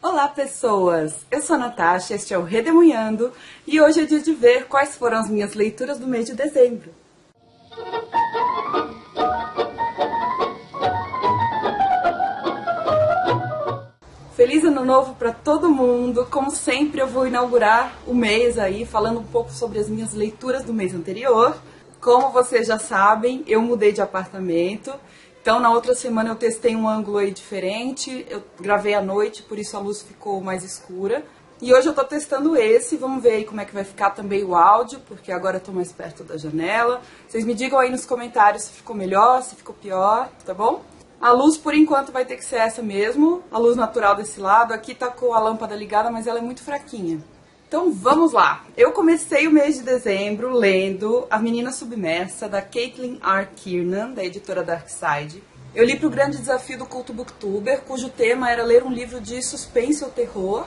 Olá pessoas, eu sou a Natasha, este é o Redemoinhando e hoje é dia de ver quais foram as minhas leituras do mês de dezembro. Feliz Ano Novo para todo mundo! Como sempre eu vou inaugurar o mês aí falando um pouco sobre as minhas leituras do mês anterior. Como vocês já sabem, eu mudei de apartamento. Então, na outra semana eu testei um ângulo aí diferente, eu gravei à noite, por isso a luz ficou mais escura. E hoje eu tô testando esse, vamos ver aí como é que vai ficar também o áudio, porque agora eu tô mais perto da janela. Vocês me digam aí nos comentários se ficou melhor, se ficou pior, tá bom? A luz, por enquanto, vai ter que ser essa mesmo, a luz natural desse lado. Aqui tá com a lâmpada ligada, mas ela é muito fraquinha. Então vamos lá! Eu comecei o mês de dezembro lendo A Menina Submersa, da Caitlin R. Kiernan, da editora Darkside. Eu li para o Grande Desafio do Culto Booktuber, cujo tema era ler um livro de suspense ou terror.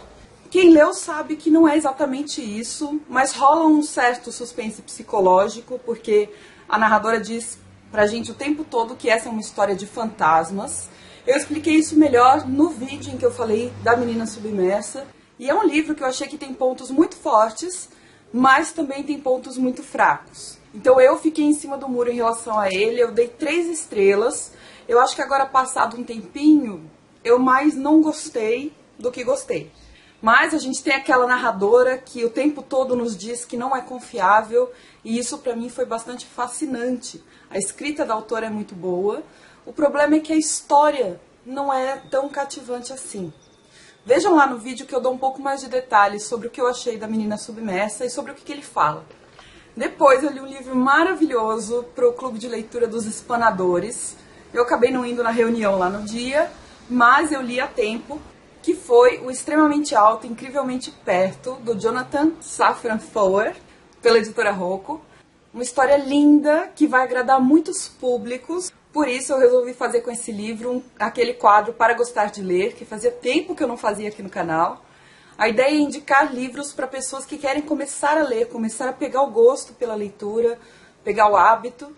Quem leu sabe que não é exatamente isso, mas rola um certo suspense psicológico, porque a narradora diz pra gente o tempo todo que essa é uma história de fantasmas. Eu expliquei isso melhor no vídeo em que eu falei da Menina Submersa. E é um livro que eu achei que tem pontos muito fortes, mas também tem pontos muito fracos. Então eu fiquei em cima do muro em relação a ele, eu dei 3 estrelas. Eu acho que agora, passado um tempinho, eu mais não gostei do que gostei. Mas a gente tem aquela narradora que o tempo todo nos diz que não é confiável, e isso pra mim foi bastante fascinante. A escrita da autora é muito boa, o problema é que a história não é tão cativante assim. Vejam lá no vídeo que eu dou um pouco mais de detalhes sobre o que eu achei da Menina Submersa e sobre o que ele fala. Depois eu li um livro maravilhoso para o Clube de Leitura dos Espanadores. Eu acabei não indo na reunião lá no dia, mas eu li a tempo, que foi O Extremamente Alto, Incrivelmente Perto, do Jonathan Safran Foer, pela editora Rocco. Uma história linda que vai agradar muitos públicos. Por isso eu resolvi fazer com esse livro aquele quadro Para Gostar de Ler, que fazia tempo que eu não fazia aqui no canal. A ideia é indicar livros para pessoas que querem começar a ler, começar a pegar o gosto pela leitura, pegar o hábito.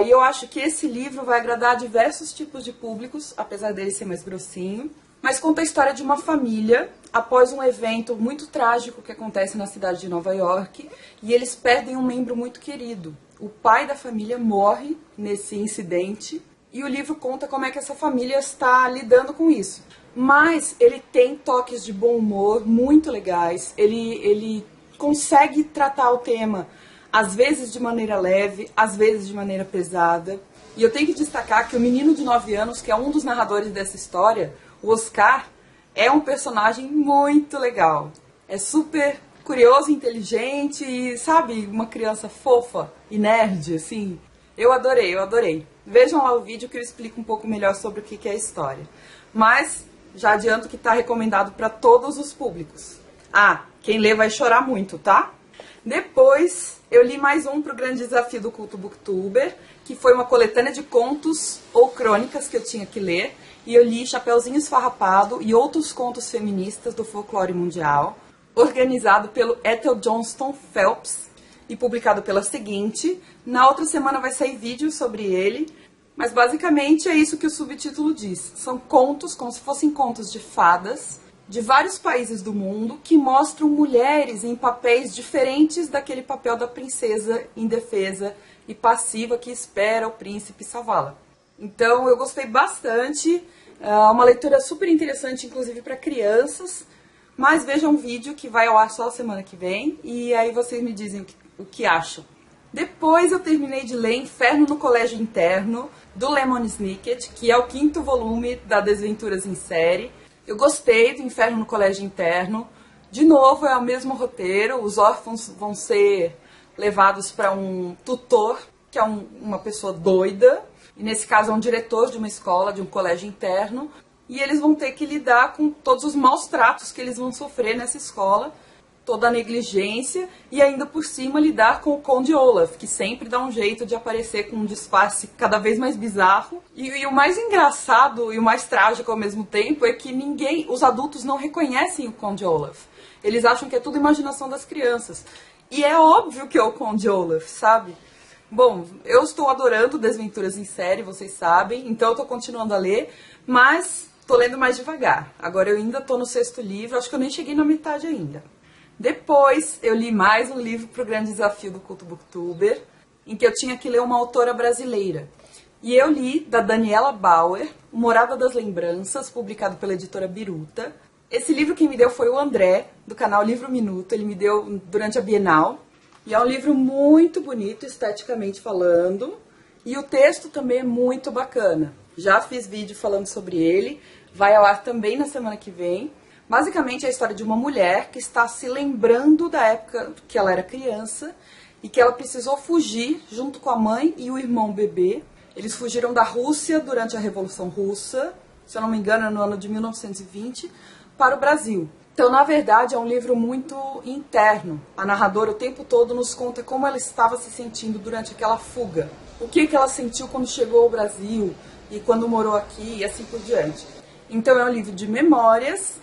E eu acho que esse livro vai agradar a diversos tipos de públicos, apesar dele ser mais grossinho. Mas conta a história de uma família após um evento muito trágico que acontece na cidade de Nova York, e eles perdem um membro muito querido. O pai da família morre nesse incidente e o livro conta como é que essa família está lidando com isso. Mas ele tem toques de bom humor muito legais, ele consegue tratar o tema às vezes de maneira leve, às vezes de maneira pesada. E eu tenho que destacar que o menino de 9 anos, que é um dos narradores dessa história, o Oscar, é um personagem muito legal. É super curioso, inteligente e, sabe, uma criança fofa e nerd, assim. Eu adorei, eu adorei. Vejam lá o vídeo que eu explico um pouco melhor sobre o que é a história. Mas já adianto que está recomendado para todos os públicos. Quem lê vai chorar muito, tá? Depois eu li mais um para o Grande Desafio do Culto Booktuber, que foi uma coletânea de contos ou crônicas que eu tinha que ler. E eu li Chapeuzinho Esfarrapado e Outros Contos Feministas do Folclore Mundial, organizado pelo Ethel Johnston Phelps e publicado pela Seguinte. Na outra semana vai sair vídeo sobre ele, mas basicamente é isso que o subtítulo diz. São contos, como se fossem contos de fadas, de vários países do mundo, que mostram mulheres em papéis diferentes daquele papel da princesa indefesa e passiva que espera o príncipe salvá-la. Então eu gostei bastante, é uma leitura super interessante, inclusive para crianças, mas vejam um vídeo que vai ao ar só a semana que vem, e aí vocês me dizem o que acham. Depois eu terminei de ler Inferno no Colégio Interno, do Lemon Snicket, que é o 5º volume da Desventuras em Série. Eu gostei do Inferno no Colégio Interno, de novo é o mesmo roteiro, os órfãos vão ser levados para um tutor, que é uma pessoa doida, e nesse caso é um diretor de uma escola, de um colégio interno, e eles vão ter que lidar com todos os maus tratos que eles vão sofrer nessa escola, toda a negligência, e ainda por cima lidar com o Conde Olaf, que sempre dá um jeito de aparecer com um disfarce cada vez mais bizarro. E o mais engraçado e o mais trágico ao mesmo tempo é que os adultos não reconhecem o Conde Olaf. Eles acham que é tudo imaginação das crianças. E é óbvio que é o Conde Olaf, sabe? Bom, eu estou adorando Desventuras em Série, vocês sabem, então eu estou continuando a ler, mas tô lendo mais devagar. Agora eu ainda tô no 6º livro, acho que eu nem cheguei na metade ainda. Depois eu li mais um livro pro grande desafio do Culto Booktuber, em que eu tinha que ler uma autora brasileira. E eu li, da Daniela Bauer, Morada das Lembranças, publicado pela editora Biruta. Esse livro quem me deu foi o André, do canal Livro Minuto, ele me deu durante a Bienal. E é um livro muito bonito, esteticamente falando, e o texto também é muito bacana. Já fiz vídeo falando sobre ele, vai ao ar também na semana que vem. Basicamente é a história de uma mulher que está se lembrando da época que ela era criança e que ela precisou fugir junto com a mãe e o irmão bebê. Eles fugiram da Rússia durante a Revolução Russa, se eu não me engano, no ano de 1920, para o Brasil. Então, na verdade, é um livro muito interno. A narradora o tempo todo nos conta como ela estava se sentindo durante aquela fuga. O que ela sentiu quando chegou ao Brasil e quando morou aqui e assim por diante. Então, é um livro de memórias,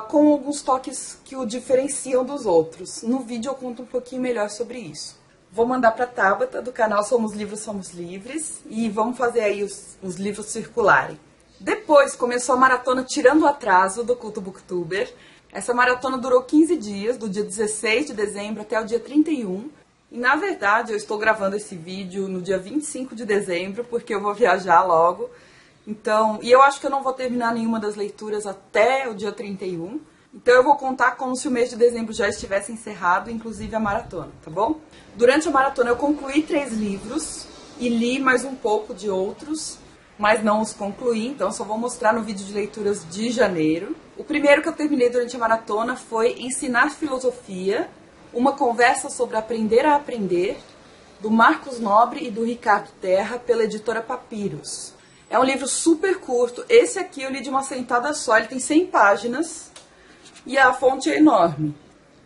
com alguns toques que o diferenciam dos outros. No vídeo eu conto um pouquinho melhor sobre isso. Vou mandar para a Tabata, do canal Somos Livros, Somos Livres, e vamos fazer aí os livros circularem. Depois começou a maratona Tirando o Atraso, do Culto Booktuber. Essa maratona durou 15 dias, do dia 16 de dezembro até o dia 31. E, na verdade, eu estou gravando esse vídeo no dia 25 de dezembro, porque eu vou viajar logo. Então, e eu acho que eu não vou terminar nenhuma das leituras até o dia 31. Então eu vou contar como se o mês de dezembro já estivesse encerrado, inclusive a maratona, tá bom? Durante a maratona eu concluí 3 livros e li mais um pouco de outros, mas não os concluí, então só vou mostrar no vídeo de leituras de janeiro. O primeiro que eu terminei durante a maratona foi Ensinar Filosofia, uma conversa sobre aprender a aprender, do Marcos Nobre e do Ricardo Terra, pela editora Papiros. É um livro super curto, esse aqui eu li de uma sentada só, ele tem 100 páginas e a fonte é enorme.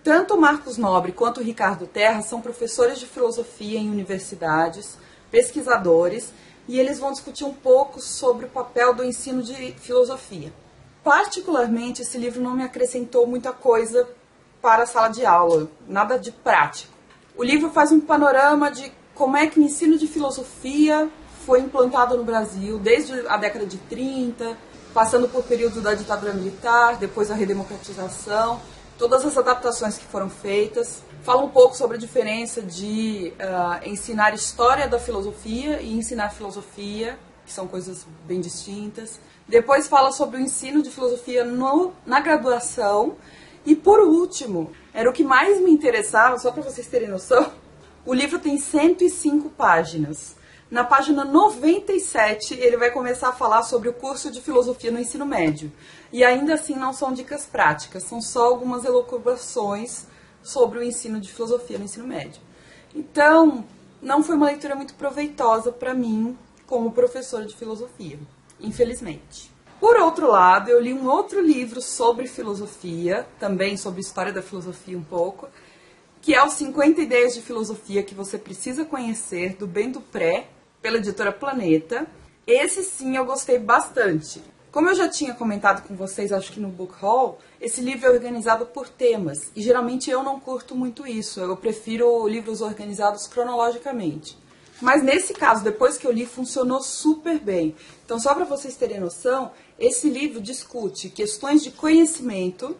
Tanto o Marcos Nobre quanto o Ricardo Terra são professores de filosofia em universidades, pesquisadores, e eles vão discutir um pouco sobre o papel do ensino de filosofia. Particularmente, esse livro não me acrescentou muita coisa para a sala de aula, nada de prático. O livro faz um panorama de como é que o ensino de filosofia foi implantado no Brasil desde a década de 30, passando por período da ditadura militar, depois a redemocratização, todas as adaptações que foram feitas. Fala um pouco sobre a diferença de ensinar história da filosofia e ensinar filosofia, que são coisas bem distintas. Depois fala sobre o ensino de filosofia na graduação. E por último, era o que mais me interessava, só para vocês terem noção, o livro tem 105 páginas. Na página 97, ele vai começar a falar sobre o curso de filosofia no ensino médio. E ainda assim não são dicas práticas, são só algumas elucubrações sobre o ensino de filosofia no ensino médio. Então, não foi uma leitura muito proveitosa para mim como professora de filosofia, infelizmente. Por outro lado, eu li um outro livro sobre filosofia, também sobre história da filosofia um pouco, que é os 50 ideias de filosofia que você precisa conhecer, do Ben Dupré, pela editora Planeta. Esse sim eu gostei bastante. Como eu já tinha comentado com vocês, acho que no Book Haul, esse livro é organizado por temas. E geralmente eu não curto muito isso. Eu prefiro livros organizados cronologicamente. Mas nesse caso, depois que eu li, funcionou super bem. Então, só para vocês terem noção, esse livro discute questões de conhecimento,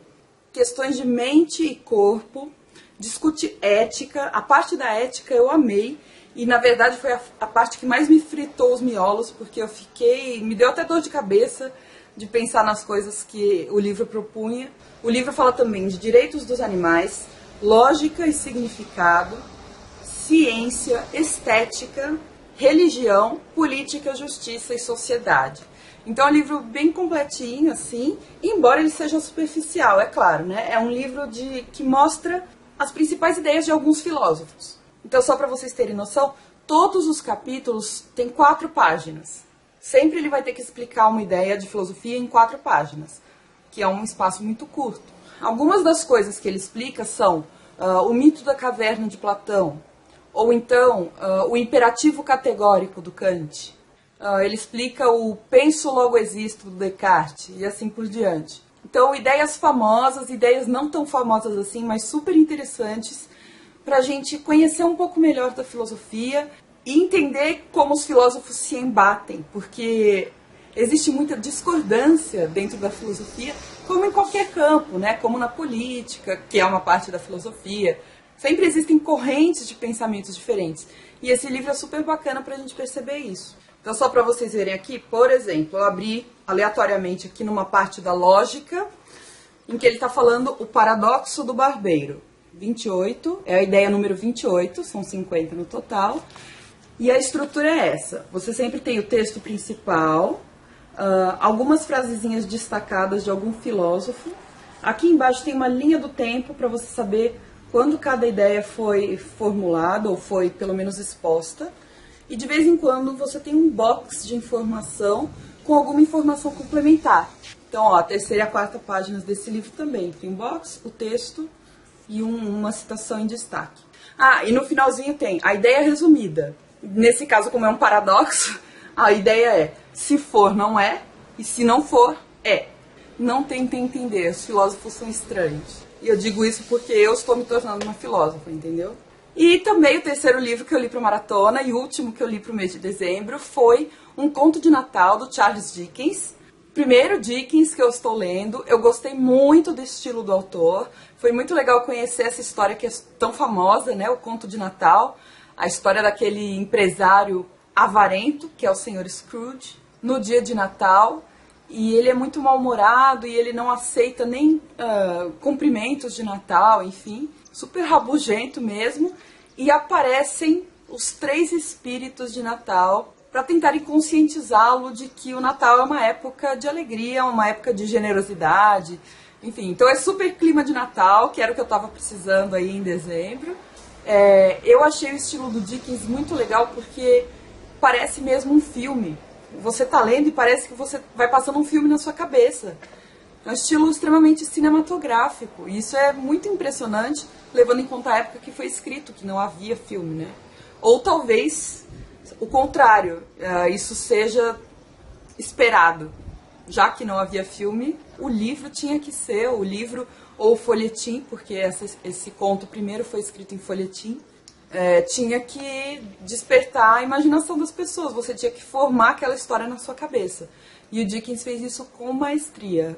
questões de mente e corpo, discute ética. A parte da ética eu amei. E, na verdade, foi a parte que mais me fritou os miolos, porque me deu até dor de cabeça de pensar nas coisas que o livro propunha. O livro fala também de direitos dos animais, lógica e significado, ciência, estética, religião, política, justiça e sociedade. Então é um livro bem completinho, assim, embora ele seja superficial, é claro, né? É um livro que mostra as principais ideias de alguns filósofos. Então, só para vocês terem noção, todos os capítulos têm 4 páginas. Sempre ele vai ter que explicar uma ideia de filosofia em 4 páginas, que é um espaço muito curto. Algumas das coisas que ele explica são o mito da caverna de Platão, ou então o imperativo categórico do Kant. Ele explica o penso logo existo do Descartes e assim por diante. Então, ideias famosas, ideias não tão famosas assim, mas super interessantes, para a gente conhecer um pouco melhor da filosofia e entender como os filósofos se embatem, porque existe muita discordância dentro da filosofia, como em qualquer campo, né? Como na política, que é uma parte da filosofia. Sempre existem correntes de pensamentos diferentes. E esse livro é super bacana para a gente perceber isso. Então, só para vocês verem aqui, por exemplo, eu abri aleatoriamente aqui numa parte da lógica, em que ele está falando o paradoxo do barbeiro. 28, é a ideia número 28, são 50 no total. E a estrutura é essa. Você sempre tem o texto principal, algumas frasezinhas destacadas de algum filósofo. Aqui embaixo tem uma linha do tempo para você saber quando cada ideia foi formulada ou foi pelo menos exposta. E de vez em quando você tem um box de informação com alguma informação complementar. Então, ó, a terceira e a quarta páginas desse livro também. Tem um box, o texto e uma citação em destaque. Ah, e no finalzinho tem a ideia resumida. Nesse caso, como é um paradoxo, a ideia é: se for, não é, e se não for, é. Não tentem entender, os filósofos são estranhos. E eu digo isso porque eu estou me tornando uma filósofa, entendeu? E também o terceiro livro que eu li para a maratona e o último que eu li para o mês de dezembro foi Um Conto de Natal, do Charles Dickens. Primeiro Dickens que eu estou lendo, eu gostei muito do estilo do autor. Foi muito legal conhecer essa história que é tão famosa, né? O Conto de Natal. A história daquele empresário avarento, que é o Sr. Scrooge, no dia de Natal. E ele é muito mal-humorado e ele não aceita nem cumprimentos de Natal, enfim. Super rabugento mesmo. E aparecem os 3 espíritos de Natal para tentarem conscientizá-lo de que o Natal é uma época de alegria, uma época de generosidade. Enfim, então é super clima de Natal, que era o que eu estava precisando aí em dezembro. Eu achei o estilo do Dickens muito legal porque parece mesmo um filme. Você tá lendo e parece que você vai passando um filme na sua cabeça. É um estilo extremamente cinematográfico. E isso é muito impressionante, levando em conta a época que foi escrito, que não havia filme, né? Ou talvez o contrário, isso seja esperado. Já que não havia filme, o livro tinha que ser, o livro ou o folhetim, porque esse conto primeiro foi escrito em folhetim, tinha que despertar a imaginação das pessoas, você tinha que formar aquela história na sua cabeça. E o Dickens fez isso com maestria,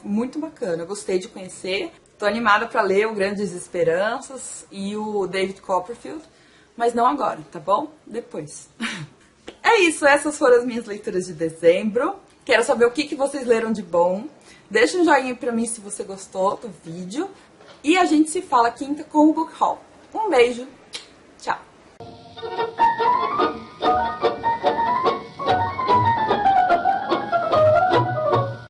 muito bacana, gostei de conhecer. Estou animada para ler o Grandes Esperanças e o David Copperfield, mas não agora, tá bom? Depois. É isso, essas foram as minhas leituras de dezembro. Quero saber o que vocês leram de bom. Deixa um joinha pra mim se você gostou do vídeo. E a gente se fala quinta com o Book Haul. Um beijo. Tchau.